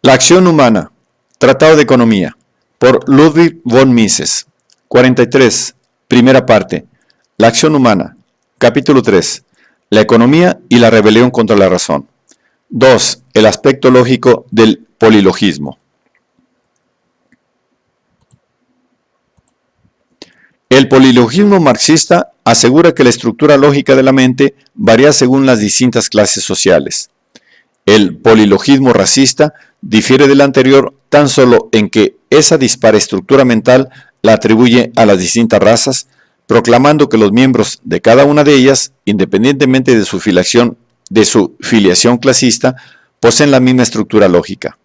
La acción humana. Tratado de Economía. Por Ludwig von Mises. 43. Primera parte. La acción humana. Capítulo 3. La economía y la rebelión contra la razón. 2. El aspecto lógico del polilogismo. El polilogismo marxista asegura que la estructura lógica de la mente varía según las distintas clases sociales. El polilogismo racista difiere del anterior tan solo en que esa dispara estructura mental la atribuye a las distintas razas, proclamando que los miembros de cada una de ellas, independientemente de su filiación clasista, poseen la misma estructura lógica.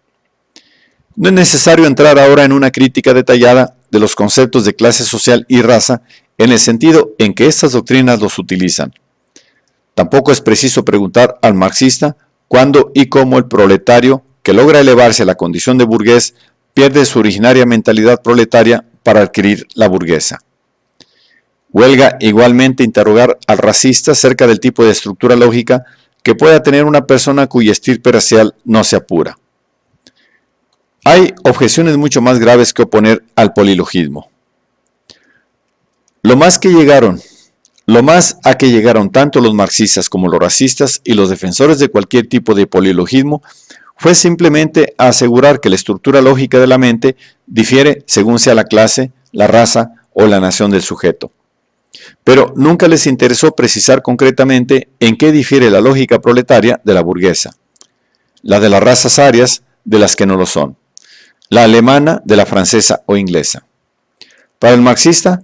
No es necesario entrar ahora en una crítica detallada de los conceptos de clase social y raza en el sentido en que estas doctrinas los utilizan. Tampoco es preciso preguntar al marxista cuándo y cómo el proletario, que logra elevarse a la condición de burgués, pierde su originaria mentalidad proletaria para adquirir la burguesa. Huelga igualmente interrogar al racista acerca del tipo de estructura lógica que pueda tener una persona cuya estirpe racial no se apura. Hay objeciones mucho más graves que oponer al polilogismo. Lo más a que llegaron tanto los marxistas como los racistas y los defensores de cualquier tipo de polilogismo fue simplemente a asegurar que la estructura lógica de la mente difiere según sea la clase, la raza o la nación del sujeto. Pero nunca les interesó precisar concretamente en qué difiere la lógica proletaria de la burguesa, la de las razas arias de las que no lo son, la alemana de la francesa o inglesa. Para el marxista,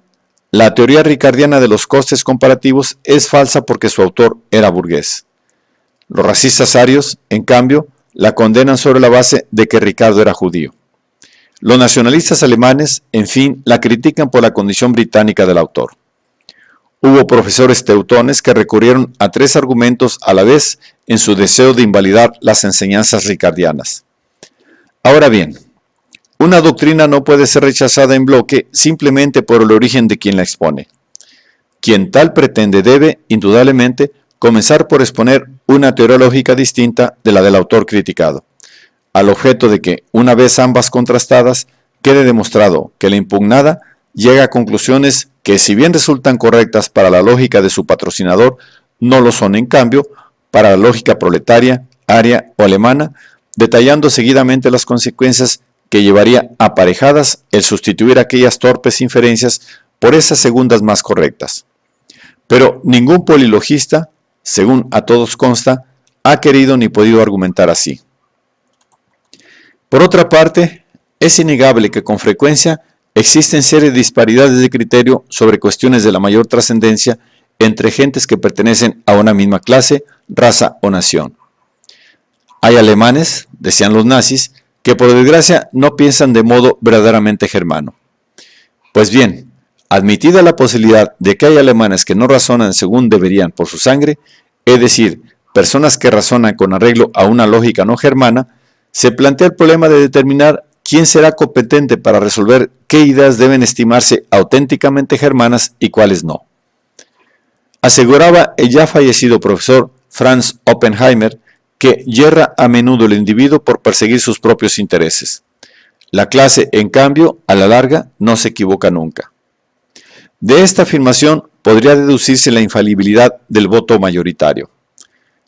la teoría ricardiana de los costes comparativos es falsa porque su autor era burgués. Los racistas arios, en cambio, la condenan sobre la base de que Ricardo era judío. Los nacionalistas alemanes, en fin, la critican por la condición británica del autor. Hubo profesores teutones que recurrieron a tres argumentos a la vez en su deseo de invalidar las enseñanzas ricardianas. Ahora bien, una doctrina no puede ser rechazada en bloque simplemente por el origen de quien la expone. Quien tal pretende debe, indudablemente, comenzar por exponer una teoría lógica distinta de la del autor criticado, al objeto de que, una vez ambas contrastadas, quede demostrado que la impugnada llega a conclusiones que, si bien resultan correctas para la lógica de su patrocinador, no lo son en cambio para la lógica proletaria, aria o alemana, detallando seguidamente las consecuencias que llevaría aparejadas el sustituir aquellas torpes inferencias por esas segundas más correctas. Pero ningún polilogista, según a todos consta, ha querido ni podido argumentar así. Por otra parte, es innegable que con frecuencia existen serias disparidades de criterio sobre cuestiones de la mayor trascendencia entre gentes que pertenecen a una misma clase, raza o nación. Hay alemanes, decían los nazis, que por desgracia no piensan de modo verdaderamente germano. Pues bien, admitida la posibilidad de que hay alemanes que no razonan según deberían por su sangre, es decir, personas que razonan con arreglo a una lógica no germana, se plantea el problema de determinar quién será competente para resolver qué ideas deben estimarse auténticamente germanas y cuáles no. Aseguraba el ya fallecido profesor Franz Oppenheimer que yerra a menudo el individuo por perseguir sus propios intereses. La clase, en cambio, a la larga, no se equivoca nunca. De esta afirmación podría deducirse la infalibilidad del voto mayoritario.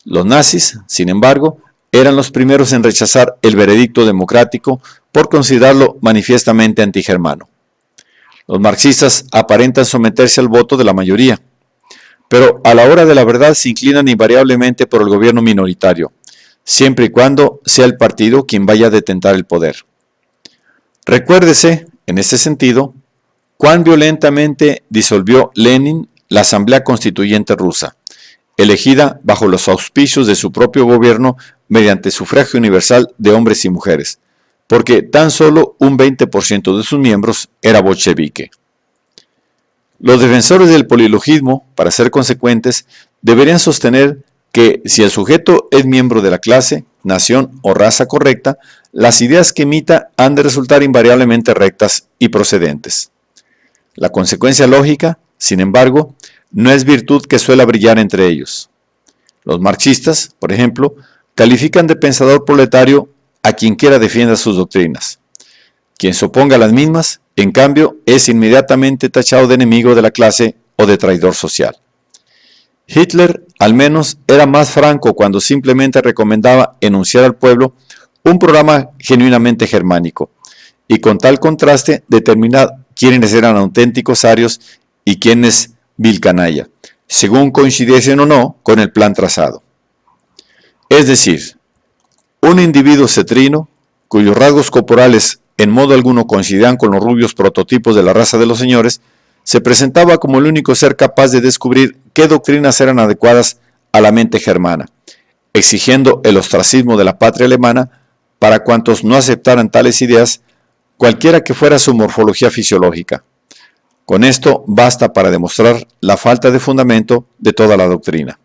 Los nazis, sin embargo, eran los primeros en rechazar el veredicto democrático por considerarlo manifiestamente antigermano. Los marxistas aparentan someterse al voto de la mayoría, pero a la hora de la verdad se inclinan invariablemente por el gobierno minoritario, siempre y cuando sea el partido quien vaya a detentar el poder. Recuérdese, en este sentido, cuán violentamente disolvió Lenin la Asamblea Constituyente rusa, elegida bajo los auspicios de su propio gobierno mediante sufragio universal de hombres y mujeres, porque tan solo un 20% de sus miembros era bolchevique. Los defensores del polilogismo, para ser consecuentes, deberían sostener que si el sujeto es miembro de la clase, nación o raza correcta, las ideas que emita han de resultar invariablemente rectas y procedentes. La consecuencia lógica, sin embargo, no es virtud que suela brillar entre ellos. Los marxistas, por ejemplo, califican de pensador proletario a quien quiera defienda sus doctrinas. Quien se oponga a las mismas, en cambio, es inmediatamente tachado de enemigo de la clase o de traidor social. Hitler, al menos, era más franco cuando simplemente recomendaba enunciar al pueblo un programa genuinamente germánico, y con tal contraste determinar quiénes eran auténticos arios y quiénes vil canalla, según coincidiesen o no con el plan trazado. Es decir, un individuo cetrino, cuyos rasgos corporales en modo alguno coincidían con los rubios prototipos de la raza de los señores, se presentaba como el único ser capaz de descubrir qué doctrinas eran adecuadas a la mente germana, exigiendo el ostracismo de la patria alemana para cuantos no aceptaran tales ideas, cualquiera que fuera su morfología fisiológica. Con esto basta para demostrar la falta de fundamento de toda la doctrina.